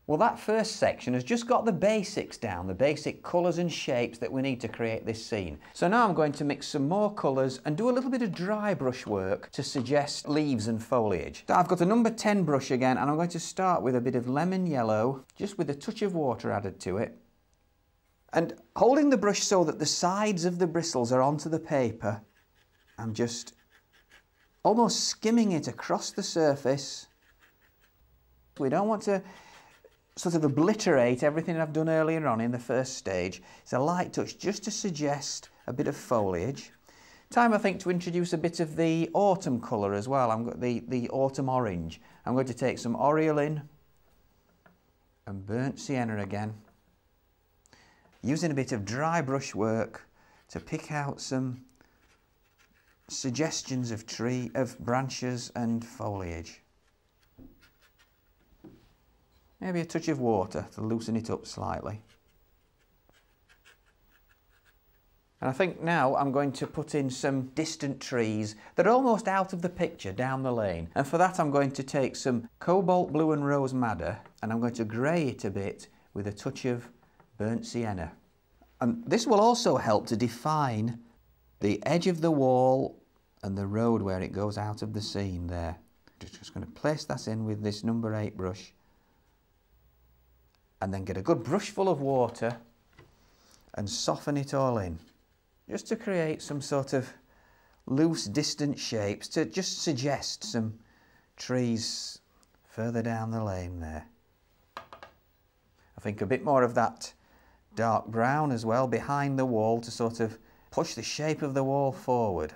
Well, that first section has just got the basics down, the basic colours and shapes that we need to create this scene. So now I'm going to mix some more colours and do a little bit of dry brush work to suggest leaves and foliage. So I've got a number 10 brush again, and I'm going to start with a bit of lemon yellow, just with a touch of water added to it. And holding the brush so that the sides of the bristles are onto the paper, I'm just almost skimming it across the surface. We don't want to sort of obliterate everything I've done earlier on in the first stage. It's a light touch just to suggest a bit of foliage. Time, I think, to introduce a bit of the autumn colour as well. I've got the autumn orange. I'm going to take some Aureolin and burnt sienna again, using a bit of dry brush work to pick out some suggestions of branches and foliage. Maybe a touch of water to loosen it up slightly. And I think now I'm going to put in some distant trees that are almost out of the picture down the lane. And for that I'm going to take some cobalt blue and rose madder, and I'm going to grey it a bit with a touch of burnt sienna. And this will also help to define the edge of the wall and the road where it goes out of the scene there. Just going to place that in with this number 8 brush, and then get a good brush full of water and soften it all in, just to create some sort of loose distant shapes to just suggest some trees further down the lane there. I think a bit more of that dark brown as well behind the wall to sort of push the shape of the wall forward.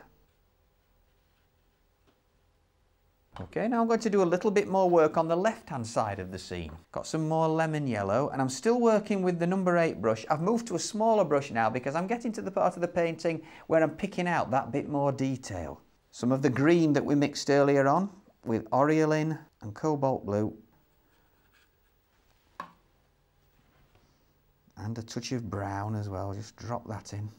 Okay, now I'm going to do a little bit more work on the left-hand side of the scene. Got some more lemon yellow, and I'm still working with the number 8 brush. I've moved to a smaller brush now because I'm getting to the part of the painting where I'm picking out that bit more detail. Some of the green that we mixed earlier on with Aureolin and cobalt blue, and a touch of brown as well. Just drop that in.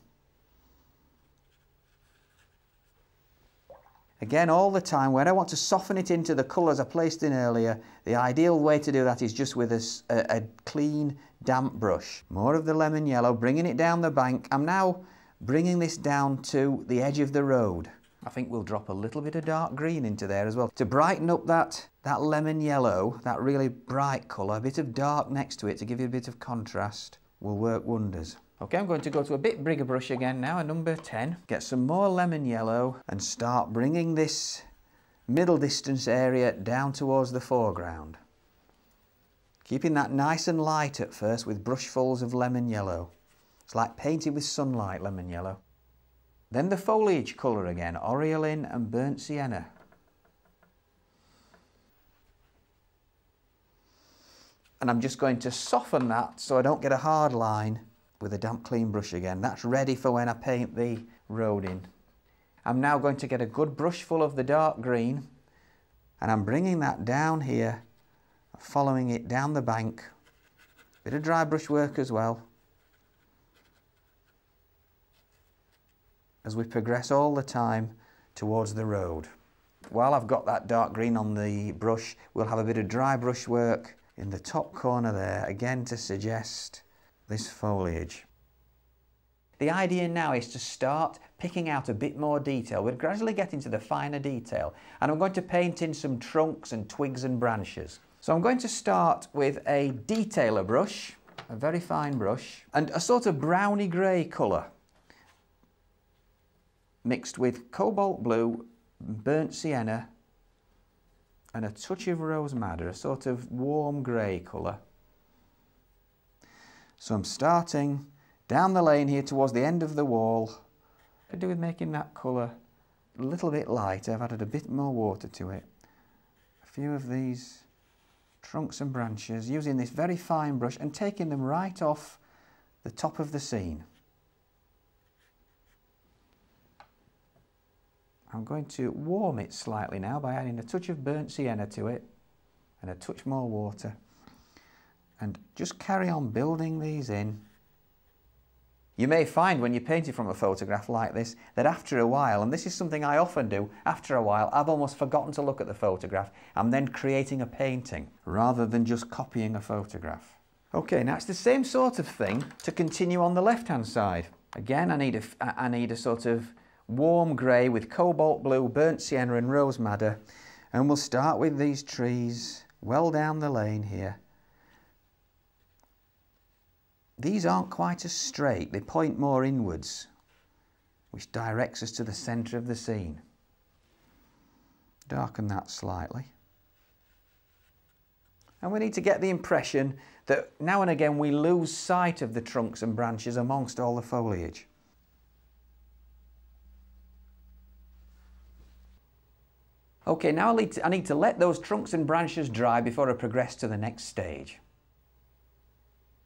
Again, all the time, when I want to soften it into the colours I placed in earlier, the ideal way to do that is just with a clean, damp brush. More of the lemon yellow, bringing it down the bank. I'm now bringing this down to the edge of the road. I think we'll drop a little bit of dark green into there as well to brighten up that lemon yellow, that really bright colour. A bit of dark next to it to give you a bit of contrast will work wonders. Okay, I'm going to go to a bit bigger brush again now, a number 10. Get some more lemon yellow and start bringing this middle distance area down towards the foreground. Keeping that nice and light at first with brushfuls of lemon yellow. It's like painted with sunlight, lemon yellow. Then the foliage colour again, Aureolin and burnt sienna. And I'm just going to soften that so I don't get a hard line with a damp clean brush again. That's ready for when I paint the road in. I'm now going to get a good brush full of the dark green, and I'm bringing that down here, following it down the bank. Bit of dry brush work as well, as we progress all the time towards the road. While I've got that dark green on the brush, we'll have a bit of dry brush work in the top corner there, again to suggest this foliage. The idea now is to start picking out a bit more detail. We're gradually getting to the finer detail, and I'm going to paint in some trunks and twigs and branches. So I'm going to start with a detailer brush, a very fine brush, and a sort of browny grey colour mixed with cobalt blue, burnt sienna and a touch of rose madder, a sort of warm grey colour. So I'm starting down the lane here towards the end of the wall. I do with making that colour a little bit lighter. I've added a bit more water to it. A few of these trunks and branches, using this very fine brush and taking them right off the top of the scene. I'm going to warm it slightly now by adding a touch of burnt sienna to it and a touch more water. And just carry on building these in. You may find when you're painting from a photograph like this that after a while, and this is something I often do, after a while I've almost forgotten to look at the photograph. I'm then creating a painting rather than just copying a photograph. Okay, now it's the same sort of thing to continue on the left hand side. Again, I need a sort of warm grey with cobalt blue, burnt sienna and rose madder, and we'll start with these trees well down the lane here. These aren't quite as straight, they point more inwards, which directs us to the centre of the scene. Darken that slightly. And we need to get the impression that now and again we lose sight of the trunks and branches amongst all the foliage. Okay, now I need to let those trunks and branches dry before I progress to the next stage.